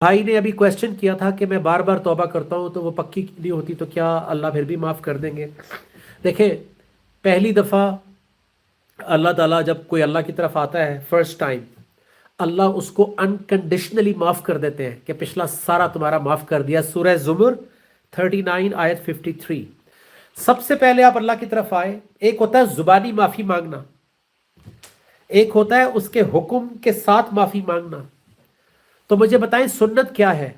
بھائی نے ابھی کوشچن کیا تھا کہ میں بار بار توبہ کرتا ہوں تو وہ پکی نہیں ہوتی، تو کیا اللہ پھر بھی معاف کر دیں گے؟ دیکھیں، پہلی دفعہ اللہ تعالیٰ جب کوئی اللہ کی طرف آتا ہے فرسٹ ٹائم، اللہ اس کو انکنڈیشنلی معاف کر دیتے ہیں کہ پچھلا سارا تمہارا معاف کر دیا۔ سورہ زمر 39 آیت 53۔ سب سے پہلے آپ اللہ کی طرف آئے، ایک ہوتا ہے زبانی معافی مانگنا، ایک ہوتا ہے اس کے حکم کے ساتھ معافی مانگنا۔ تو مجھے بتائیں سنت کیا ہے؟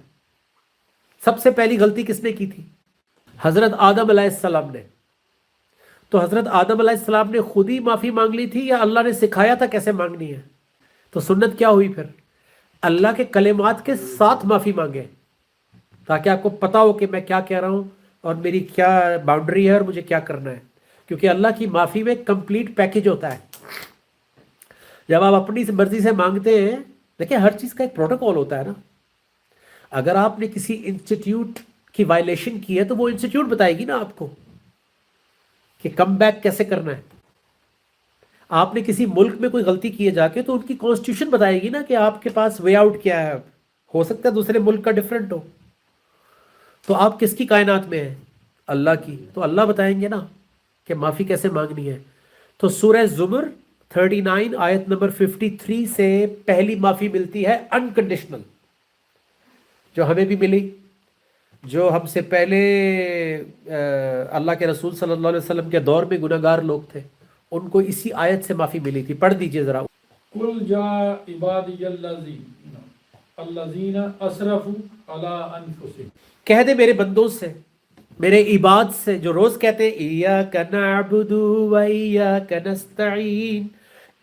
سب سے پہلی غلطی کس نے کی تھی؟ حضرت آدم علیہ السلام نے۔ تو حضرت آدم علیہ السلام نے خود ہی معافی مانگ لی تھی یا اللہ نے سکھایا تھا کیسے مانگنی ہے؟ تو سنت کیا ہوئی پھر؟ اللہ کے کلمات کے ساتھ معافی مانگے، تاکہ آپ کو پتا ہو کہ میں کیا کہہ رہا ہوں اور میری کیا باؤنڈری ہے اور مجھے کیا کرنا ہے، کیونکہ اللہ کی معافی میں کمپلیٹ پیکج ہوتا ہے۔ جب آپ اپنی مرضی سے مانگتے ہیں، دیکھیں ہر چیز کا ایک پروٹوکول ہوتا ہے نا۔ اگر آپ نے کسی انسٹیٹیوٹ کی وائلیشن کی ہے تو وہ انسٹیٹیوٹ بتائے گی نا آپ کو کہ کم بیک کیسے کرنا ہے۔ آپ نے کسی ملک میں کوئی غلطی کی ہے جا کے، تو ان کی کانسٹیٹیوشن بتائے گی نا کہ آپ کے پاس وے آؤٹ کیا ہے۔ ہو سکتا ہے دوسرے ملک کا ڈیفرنٹ ہو، تو آپ کس کی کائنات میں ہیں؟ اللہ کی، تو اللہ بتائیں گے نا کہ معافی کیسے مانگنی ہے۔ تو سورہ زمر 39 آیت نمبر 53 سے پہلی معافی ملتی ہے انکنڈیشنل، جو ہمیں بھی ملی، جو ہم سے پہلے اللہ کے رسول صلی اللہ علیہ وسلم کے دور میں گناہ گار لوگ تھے، ان کو اسی آیت سے معافی ملی تھی۔ پڑھ دیجئے ذرا۔ قل جا عبادی الذین اسرفوا علی انفسہم، کہہ دے میرے بندوں سے، میرے عباد سے، جو روز کہتے ہیں ایاک نعبد و ایاک نستعین،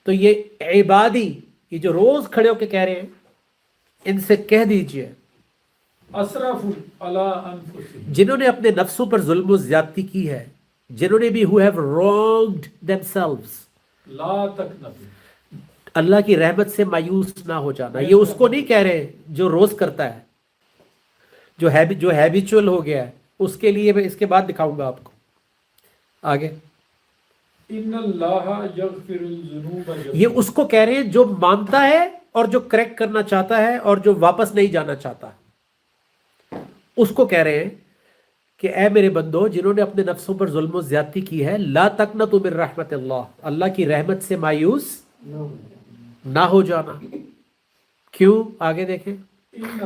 تو یہ عبادی، یہ جو روز کھڑے ہو کے کہہ رہے ہیں، ان سے کہہ دیجئے اسرفوا علی انفسہم، جنہوں نے اپنے نفسوں پر ظلم و زیادتی کی ہے، جنہوں نے بھی who have wronged themselves، لا تقنطوا، اللہ کی رحمت سے مایوس نہ ہو جانا۔ یہ اس کو نہیں کہہ رہے جو روز کرتا ہے، جو ہیبیچول ہو گیا ہے، اس کے لیے میں اس کے بعد دکھاؤں گا آپ کو آگے۔ ان اللہ یغفر الذنوب یہ جميعا، اس کو کہہ رہے ہیں جو مانتا ہے اور جو کریکٹ کرنا چاہتا ہے اور جو واپس نہیں جانا چاہتا، اس کو کہہ رہے ہیں کہ اے میرے بندو جنہوں نے اپنے نفسوں پر ظلم و زیادتی کی ہے، لا تقنطوا من رحمت اللہ، اللہ کی رحمت سے مایوس نہ ہو جانا۔ کیوں؟ آگے دیکھیں۔ انہ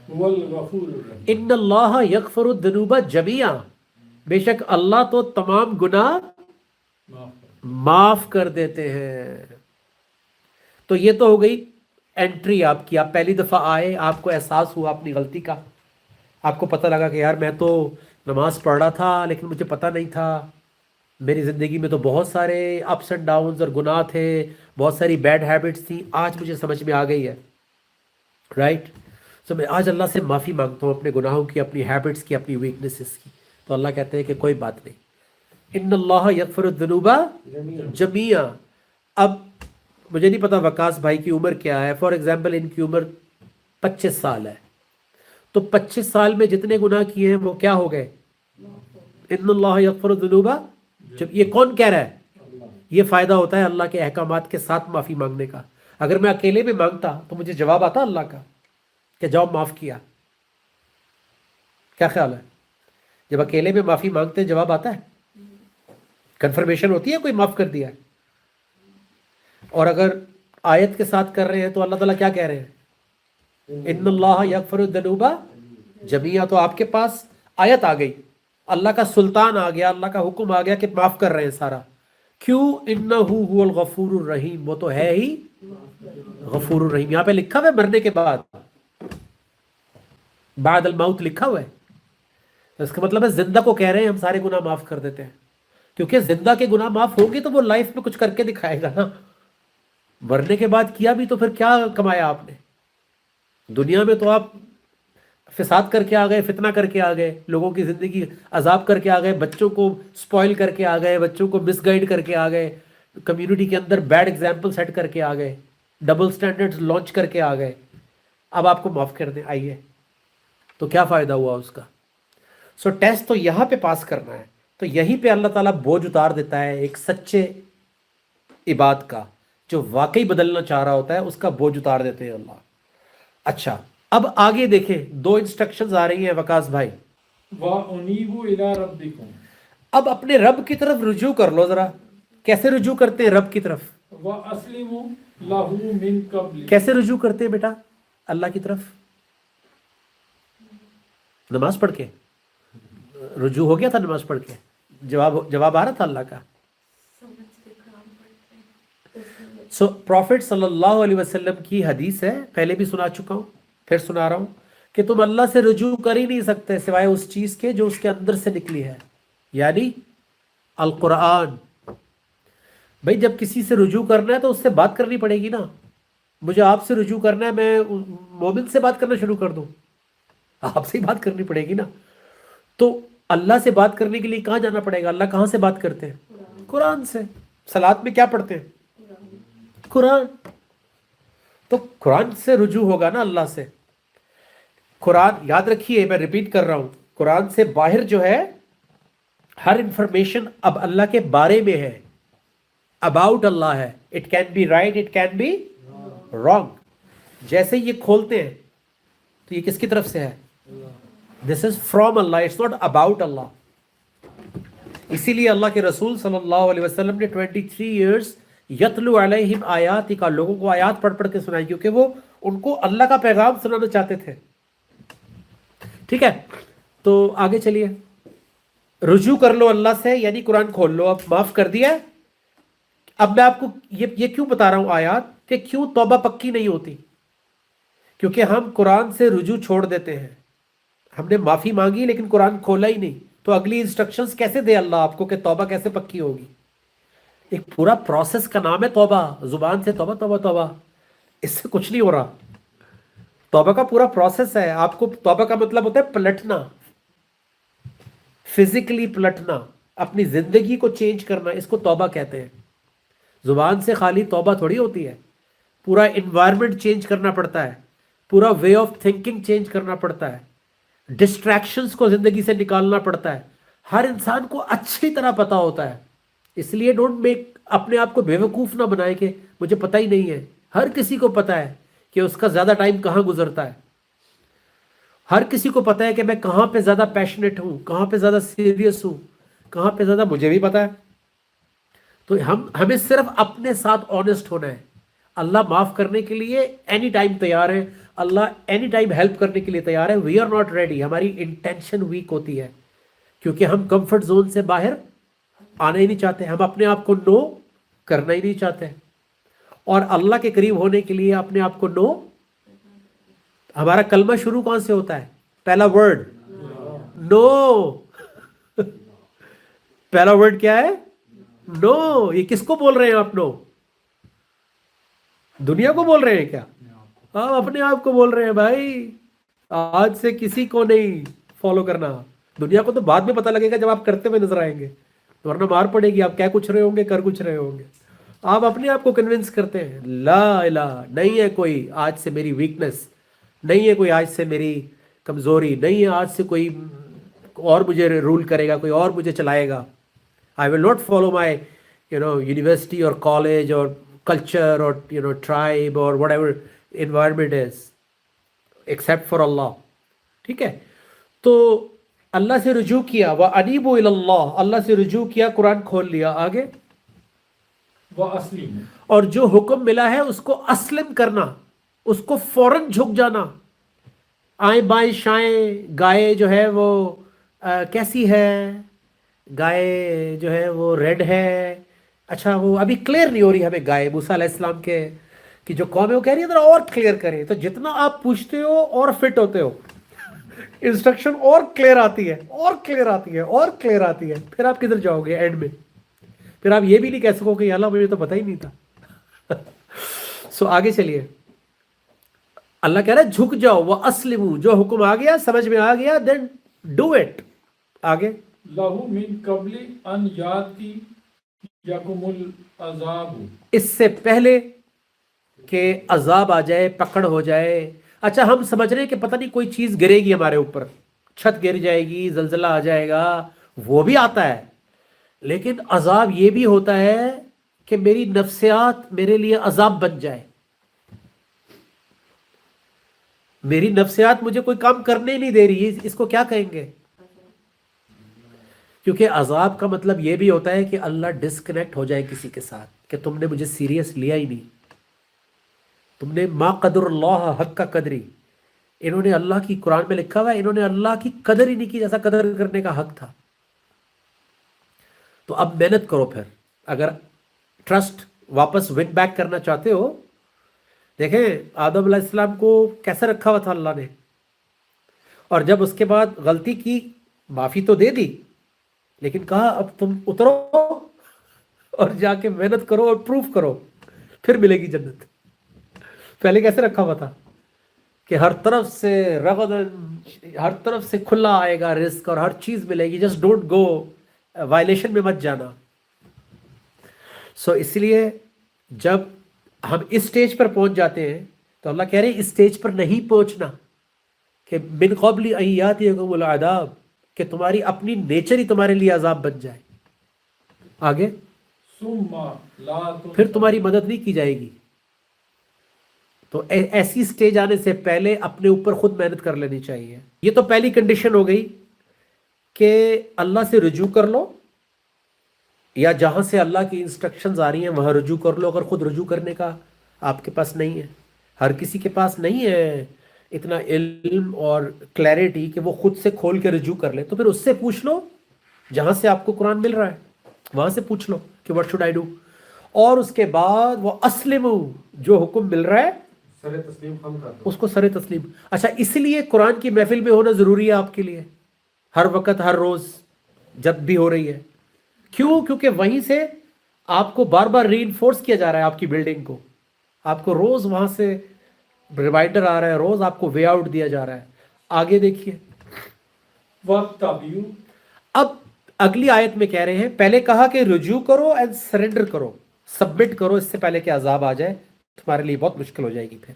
هو الغفور الرحیم، ان اللہ یغفر الذنوب جميعا، بے شک اللہ تو تمام گناہ معاف کر، معاف کر دیتے ہیں۔ تو یہ تو ہو گئی انٹری آپ کی، آپ پہلی دفعہ آئے، آپ کو احساس ہوا اپنی غلطی کا، آپ کو پتہ لگا کہ یار میں تو نماز پڑھ رہا تھا لیکن مجھے پتہ نہیں تھا، میری زندگی میں تو بہت سارے اپس اینڈ ڈاؤنز اور گناہ تھے، بہت ساری بیڈ ہیبٹس تھیں، آج مجھے سمجھ میں آ گئی ہے، رائٹ؟ سو میں آج اللہ سے معافی مانگتا ہوں اپنے گناہوں کی، اپنی ہیبٹس کی، اپنی ویکنیسز کی۔ تو اللہ کہتے ہیں کہ کوئی بات نہیں، ان اللہ یغفر الذنوب جميعا۔ اب مجھے نہیں پتا وکاس بھائی کی عمر کیا ہے، فار ایگزامپل ان کی عمر 25 سال ہے، تو 25 سال میں جتنے گناہ کیے ہیں وہ کیا ہو گئے؟ ان اللہ یغفر الذنوب، جب یہ کون کہہ رہا ہے؟ یہ فائدہ ہوتا ہے اللہ کے احکامات کے ساتھ معافی مانگنے کا۔ اگر میں اکیلے میں مانگتا تو مجھے جواب آتا اللہ کا کہ جاؤ معاف کیا؟ کیا خیال ہے؟ جب اکیلے میں معافی مانگتے ہیں جواب آتا ہے؟ کنفرمیشن ہوتی ہے کوئی معاف کر دیا ہے؟ اور اگر آیت کے ساتھ کر رہے ہیں تو اللہ تعالیٰ کیا کہہ رہے ہیں؟ ان اللہ یغفر الذنوب جميعا، تو آپ کے پاس آیت آ گئی، اللہ کا سلطان آ گیا، اللہ کا حکم آ گیا کہ معاف کر رہے ہیں سارا۔ کیوں؟ انہ هو الغفور الرحیم، وہ تو ہے ہی غفور الرحیم۔ یہاں پہ لکھا ہوا ہے مرنے کے بعد، بعد الموت لکھا ہوا ہے، تو اس کا مطلب ہے زندہ کو کہہ رہے ہیں ہم سارے گناہ معاف کر دیتے ہیں، کیونکہ زندہ کے گناہ معاف ہوں گے تو وہ لائف میں کچھ کر کے دکھائے گا نا۔ مرنے کے بعد کیا بھی تو پھر کیا کمایا آپ نے؟ دنیا میں تو آپ فساد کر کے آ گئے، فتنہ کر کے آ گئے، لوگوں کی زندگی عذاب کر کے آ گئے، بچوں کو سپوائل کر کے آ گئے، بچوں کو مس گائیڈ کر کے آ گئے، کمیونٹی کے اندر بیڈ ایگزامپل سیٹ کر کے آ گئے، ڈبل سٹینڈرڈز لانچ کر کے آ گئے۔ اب آپ کو معاف کر دیں آئیے، تو کیا فائدہ ہوا اس کا؟ سو ٹیسٹ تو یہاں پہ پاس کرنا ہے، تو یہیں پہ اللہ تعالیٰ بوجھ اتار دیتا ہے ایک سچے عباد کا، جو واقعی بدلنا چاہ رہا ہوتا ہے اس کا بوجھ اتار دیتے ہیں اللہ۔ اچھا، اب آگے دیکھیں دو انسٹرکشنز آ رہی ہیں وکاس بھائی. وَأُنِيبُوا إِلَىٰ رَبِّكُمْ. اب اپنے رب کی طرف رجوع کر لو ذرا. کیسے رجوع کرتے ہیں رب کی طرف؟ وَأَسْلِمُوا لَهُ مِن قَبْلِ. کیسے رجوع کرتے ہیں بیٹا اللہ کی طرف؟ نماز پڑھ کے. رجوع ہو گیا تھا نماز پڑھ کے؟ جواب آ رہا تھا اللہ کا. سو پروفٹ صلی اللہ علیہ وسلم کی حدیث ہے، پہلے بھی سنا چکا ہوں، پھر سنا رہا ہوں، کہ تم اللہ سے رجوع کر ہی نہیں سکتے سوائے اس چیز کے جو اس کے اندر سے نکلی ہے، یعنی القرآن. بھائی جب کسی سے رجوع کرنا ہے تو اس سے بات کرنی پڑے گی نا. مجھے آپ سے رجوع کرنا ہے، میں مومن سے بات کرنا شروع کر دوں؟ آپ سے ہی بات کرنی پڑے گی نا. تو اللہ سے بات کرنے کے لیے کہاں جانا پڑے گا؟ اللہ کہاں سے بات کرتے ہیں؟ قرآن سے. صلات میں کیا پڑھتے ہیں؟ قرآن. تو قرآن سے رجوع ہوگا نا اللہ سے. قرآن یاد رکھیے، میں ریپیٹ کر رہا ہوں، قرآن سے باہر جو ہے ہر انفارمیشن اب اللہ کے بارے میں ہے، اباؤٹ اللہ ہے. It can be right, it can be wrong. جیسے یہ کھولتے ہیں تو یہ کس کی طرف سے ہے؟ This is from Allah, it's not about Allah. اسی لیے اللہ کے رسول صلی اللہ علیہ وسلم نے 23 ایئرس یتلو علیہم آیات کا، لوگوں کو آیات پڑھ پڑھ کے سنائی، کیونکہ وہ ان کو اللہ کا پیغام سنانا چاہتے تھے. ٹھیک ہے، تو آگے چلیے. رجوع کر لو اللہ سے یعنی قرآن کھول لو. اب معاف کر دیا ہے. اب میں آپ کو یہ کیوں بتا رہا ہوں آیات کہ کیوں توبہ پکی نہیں ہوتی؟ کیونکہ ہم قرآن سے رجوع چھوڑ دیتے ہیں. ہم نے معافی مانگی لیکن قرآن کھولا ہی نہیں، تو اگلی انسٹرکشنز کیسے دے اللہ آپ کو کہ توبہ کیسے پکی ہوگی؟ ایک پورا پروسیس کا نام ہے توبہ. زبان سے توبہ توبہ توبہ، اس سے کچھ نہیں ہو رہا. توبہ کا پورا پروسیس ہے. آپ کو توبہ کا مطلب ہوتا ہے پلٹنا، فزیکلی پلٹنا، اپنی زندگی کو چینج کرنا، اس کو توبہ کہتے ہیں. زبان سے خالی توبہ تھوڑی ہوتی ہے. پورا انوائرمنٹ چینج کرنا پڑتا ہے، پورا وے آف تھنکنگ چینج کرنا پڑتا ہے، ڈسٹریکشنز کو زندگی سے نکالنا پڑتا ہے. ہر انسان کو اچھی طرح پتا ہوتا ہے. اس لیے ڈونٹ میک، اپنے آپ کو بیوقوف نہ بنائے کہ مجھے پتہ ہی نہیں ہے. ہر کسی کو پتا ہے کہ اس کا زیادہ ٹائم کہاں گزرتا ہے. ہر کسی کو پتا ہے کہ میں کہاں پہ زیادہ پیشنیٹ ہوں، کہاں پہ زیادہ سیریس ہوں، کہاں پہ زیادہ، مجھے بھی پتا ہے. تو ہمیں صرف اپنے ساتھ آنےسٹ ہونا ہے. اللہ معاف کرنے کے لیے اینی ٹائم تیار ہے، اللہ اینی ٹائم ہیلپ کرنے کے لیے تیار ہے. We are not ready. ہماری انٹینشن ویک ہوتی ہے کیونکہ ہم کمفرٹ زون سے باہر آنا ہی نہیں چاہتے. ہم اپنے آپ کو نو کرنا ہی نہیں چاہتے. اور اللہ کے قریب ہونے کے لیے اپنے آپ کو نو. ہمارا کلمہ شروع کون سے ہوتا ہے؟ پہلا ورڈ نو. پہلا ورڈ کیا ہے؟ نو. یہ کس کو بول رہے ہیں آپ؟ نو دنیا کو بول رہے ہیں کیا؟ آپ اپنے آپ کو بول رہے ہیں. بھائی آج سے کسی کو نہیں فالو کرنا. دنیا کو تو بعد میں پتہ لگے گا جب آپ کرتے ہوئے نظر آئیں گے، ورنہ مار پڑے گی. آپ کیا کچھ رہے ہوں گے، کر کچھ رہے ہوں گے. آپ اپنے آپ کو کنونس کرتے ہیں لا الہ، نہیں ہے کوئی آج سے میری ویکنس، نہیں ہے کوئی آج سے میری کمزوری، نہیں ہے آج سے کوئی اور مجھے رول کرے گا، کوئی اور مجھے چلائے گا. I will not follow my university or college or culture or tribe or whatever environment is except for Allah. ٹھیک ہے، تو اللہ سے رجوع کیا. وَأَنِيبُوا إِلَى اللَّهِ، اللہ سے رجوع کیا، قرآن کھول لیا. آگے وَأَسْلِمُوا. اور جو حکم ملا ہے اس کو اسلم کرنا، اس کو فوراً جھک جانا. آئیں بائیں شائیں. گائے جو ہے وہ کیسی ہے؟ گائے جو ہے وہ ریڈ ہے. اچھا وہ ابھی کلیئر نہیں ہو رہی ہمیں گائے. موسیٰ علیہ السلام کے کی جو قوم ہے وہ کہہ رہی ہے ذرا اور کلیئر کریں. تو جتنا آپ پوچھتے ہو اور فٹ ہوتے ہو، انسٹرکشن اور کلیئر آتی ہے، اور کلیئر آتی ہے، اور کلیئر آتی ہے. پھر آپ کدھر جاؤ گے اینڈ میں؟ پھر آپ یہ بھی نہیں کہہ سکو کہ اللہ مجھے تو پتہ ہی نہیں تھا. سو آگے چلیے. اللہ کہہ رہا ہے جھک جاؤ. وہ اسلموا، جو حکم آ گیا، سمجھ میں آ گیا، دین ڈو اٹ. آگے لَهُ مِن قَبْلِ أَنْ يَأْتِيَكُمُ الْعَذَابُ. اس سے پہلے کہ عذاب آ جائے، پکڑ ہو جائے. اچھا ہم سمجھ رہے ہیں کہ پتہ نہیں کوئی چیز گرے گی ہمارے اوپر، چھت گر جائے گی، زلزلہ آ جائے گا، وہ بھی آتا ہے. لیکن عذاب یہ بھی ہوتا ہے کہ میری نفسیات میرے لیے عذاب بن جائے. میری نفسیات مجھے کوئی کام کرنے ہی نہیں دے رہی، اس کو کیا کہیں گے؟ کیونکہ عذاب کا مطلب یہ بھی ہوتا ہے کہ اللہ ڈسکنیکٹ ہو جائے کسی کے ساتھ، کہ تم نے مجھے سیریس لیا ہی نہیں، تم نے ما قدر اللہ حق کا قدری، انہوں نے اللہ کی، قرآن میں لکھا ہوا ہے انہوں نے اللہ کی قدر ہی نہیں کی جیسا قدر کرنے کا حق تھا۔ تو اب محنت کرو پھر، اگر ٹرسٹ واپس ون بیک کرنا چاہتے ہو۔ دیکھیں آدم علیہ السلام کو کیسے رکھا ہوا تھا اللہ نے، اور جب اس کے بعد غلطی کی معافی تو دے دی، لیکن کہا اب تم اترو اور جا کے محنت کرو اور پروف کرو، پھر ملے گی جنت۔ پہلے کیسے رکھا ہوا تھا کہ ہر طرف سے رغدن، ہر طرف سے کھلا آئے گا رزق اور ہر چیز ملے گی، جسٹ ڈونٹ گو، وائلیشن میں مت جانا۔ سو اس لیے جب ہم اس سٹیج پر پہنچ جاتے ہیں تو اللہ کہہ رہے ہیں اس سٹیج پر نہیں پہنچنا کہ من قبل ان یاتیکم العذاب، کہ تمہاری اپنی نیچر ہی تمہارے لیے عذاب بن جائے۔ آگے ثم لا پھر تمہاری مدد نہیں کی جائے گی۔ تو ایسی سٹیج آنے سے پہلے اپنے اوپر خود محنت کر لینی چاہیے۔ یہ تو پہلی کنڈیشن ہو گئی کہ اللہ سے رجوع کر لو، یا جہاں سے اللہ کی انسٹرکشنز آ رہی ہیں وہاں رجوع کر لو۔ اگر خود رجوع کرنے کا آپ کے پاس نہیں ہے، ہر کسی کے پاس نہیں ہے اتنا علم اور کلیئرٹی کہ وہ خود سے کھول کے رجوع کر لے، تو پھر اس سے پوچھ لو جہاں سے آپ کو قرآن مل رہا ہے، وہاں سے پوچھ لو کہ what should I do، اور اس کے بعد وہ اسلم، جو حکم مل رہا ہے سر تسلیم ہم کر دو۔ اس کو سر تسلیم۔ اچھا اس لیے قرآن کی محفل میں ہونا ضروری ہے آپ کے لیے، ہر وقت ہر روز جب بھی ہو رہی ہے۔ کیوں؟ کیونکہ وہیں سے آپ کو بار بار ری انفورس کیا جا رہا ہے آپ کی بلڈنگ کو، آپ کو روز وہاں سے ریمائنڈر آ رہا ہے، روز آپ کو وے آؤٹ دیا جا رہا ہے۔ آگے دیکھیے وَاتَّبِعُوا، اب اگلی آیت میں کہہ رہے ہیں، پہلے کہا کہ رجوع کرو اینڈ سرنڈر کرو، سبمٹ کرو اس سے پہلے کہ عذاب آ جائے، تمہارے لیے بہت مشکل ہو جائے گی۔ پھر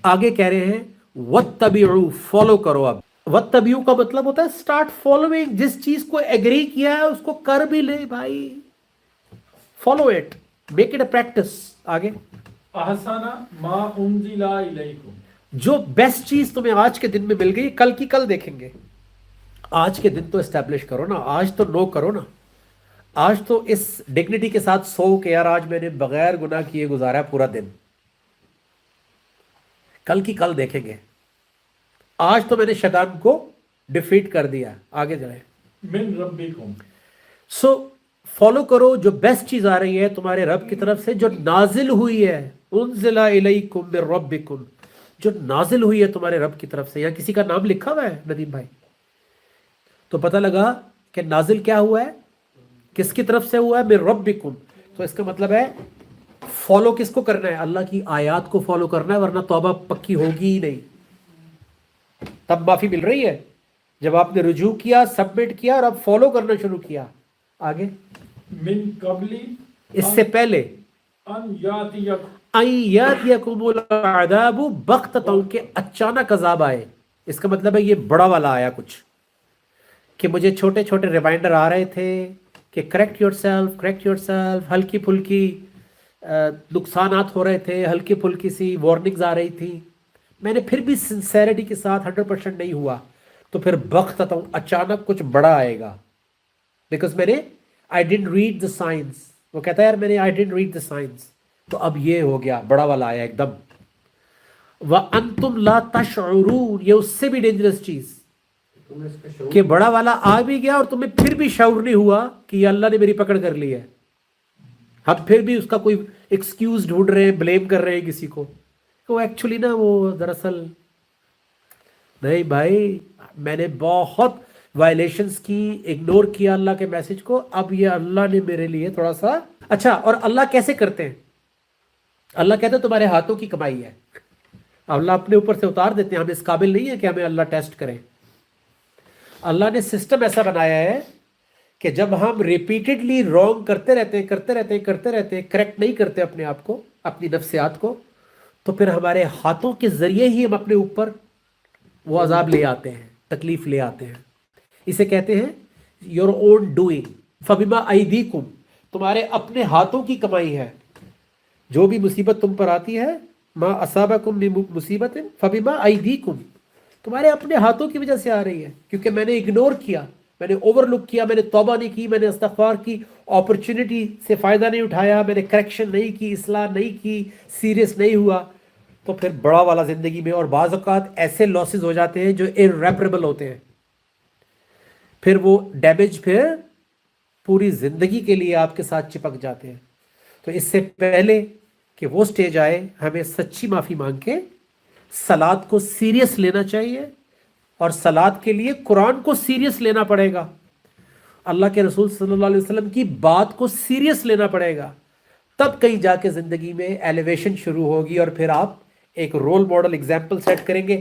آگے کہہ رہے ہیں وَاتَّبِعُوا، فالو کرو۔ اب وَاتَّبِعُوا کا مطلب ہوتا ہے سٹارٹ فالوئنگ، جس چیز کو ایگری کیا ہے اس کو کر بھی لے بھائی، follow it, make it a practice. آگے احسن ما انزل الیکم، جو بیسٹ چیز تمہیں آج کے دن میں مل گئی، کل کی کل دیکھیں گے، آج کے دن تو اسٹیبلش کرو نا، آج تو نو کرو نا، آج تو اس ڈگنیٹی کے ساتھ سو کہ یار آج میں نے بغیر گناہ کیے گزارا ہے پورا دن، کل کی کل دیکھیں گے، آج تو میں نے شیطان کو ڈیفیٹ کر دیا۔ آگے جائیں، من ربکم، سو فالو کرو جو بیسٹ چیز آ رہی ہے تمہارے رب کی طرف سے، جو نازل ہوئی ہے، انزل الیکم من ربکم، جو نازل ہوئی ہے تمہارے رب کی طرف سے۔ یا کسی کا نام لکھا ہوا ہے ندیم بھائی؟ تو پتہ لگا کہ نازل کیا ہوا ہے، کس کی طرف سے ہوا ہے، من ربکم، تو اس کا مطلب ہے فالو کس کو کرنا ہے؟ اللہ کی آیات کو فالو کرنا ہے، ورنہ توبہ پکی ہوگی ہی نہیں۔ تب معافی مل رہی ہے جب آپ نے رجوع کیا، سبمٹ کیا اور اب فالو کرنا شروع کیا۔ آگے من قبل اس سے پہلے ان یاتیکم، ان یاتیکم العذاب بغتۃ، کہ اچانک عذاب آئے۔ اس کا مطلب ہے یہ بڑا والا آیا کچھ، کہ مجھے چھوٹے چھوٹے ریمائنڈر آ رہے تھے کہ correct your self, correct your self, ہلکی پھلکی نقصانات ہو رہے تھے، ہلکی پھلکی سی وارننگز آ رہی تھی، میں نے پھر بھی سنسیریٹی کے ساتھ 100% نہیں ہوا، تو پھر بغتۃ اچانک کچھ بڑا آئے گا، بیکاز میں نے I didn't read the science, وہ کہتا ہے یار میں نے I didn't read the science, تو اب یہ ہو گیا بڑا والا آیا ایک دم۔ وَأَنْتُمْ لَا تَشْعُرُونَ، یہ اس سے بھی ڈینجرس چیز تم نے اس کا شعور کہ بڑا والا آ بھی گیا اور تمہیں پھر بھی شعور نہیں ہوا کہ یہ اللہ نے میری پکڑ کر لی ہے، ہم پھر بھی اس کا کوئی ایکسکیوز ڈھونڈ رہے ہیں، بلیم کر رہے ہیں کسی کو، وہ ایکچولی نا وہ دراصل نہیں بھائی، میں نے بہت وائلیشنز کی، اگنور کیا اللہ کے میسج کو، اب یہ اللہ نے میرے لیے تھوڑا سا اچھا۔ اور اللہ کیسے کرتے ہیں؟ اللہ کہتے ہیں تمہارے ہاتھوں کی کمائی ہے، اللہ اپنے اوپر سے اتار دیتے ہیں، ہم اس قابل نہیں ہے کہ ہمیں اللہ ٹیسٹ کریں۔ اللہ نے سسٹم ایسا بنایا ہے کہ جب ہم ریپیٹڈلی رانگ کرتے رہتے ہیں، کریکٹ نہیں کرتے اپنے آپ کو، اپنی نفسیات کو، تو پھر ہمارے ہاتھوں کے ذریعے ہی ہم اپنے اوپر وہ عذاب لے آتے ہیں، تکلیف لے آتے ہیں۔ اسے کہتے ہیں یور اون ڈوئنگ، فبما ایدیکم، تمہارے اپنے ہاتھوں کی کمائی ہے، جو بھی مصیبت تم پر آتی ہے ما اصابکم من مصیبت فبما ایدیکم، تمہارے اپنے ہاتھوں کی وجہ سے آ رہی ہے، کیونکہ میں نے اگنور کیا، میں نے اوور لک کیا، میں نے توبہ نہیں کی، میں نے استغفار کی، اپرچونٹی سے فائدہ نہیں اٹھایا، میں نے کریکشن نہیں کی، اصلاح نہیں کی، سیریس نہیں ہوا، تو پھر بڑا والا زندگی میں، اور بعض اوقات ایسے لاسز ہو جاتے ہیں جو irreparable ہوتے ہیں، پھر وہ ڈیمیج پھر پوری زندگی کے لیے آپ کے ساتھ چپک جاتے ہیں۔ تو اس سے پہلے کہ وہ سٹیج آئے، ہمیں سچی معافی مانگ کے صلات کو سیریس لینا چاہیے، اور صلات کے لیے قرآن کو سیریس لینا پڑے گا، اللہ کے رسول صلی اللہ علیہ وسلم کی بات کو سیریس لینا پڑے گا، تب کہیں جا کے زندگی میں ایلیویشن شروع ہوگی، اور پھر آپ ایک رول ماڈل ایگزامپل سیٹ کریں گے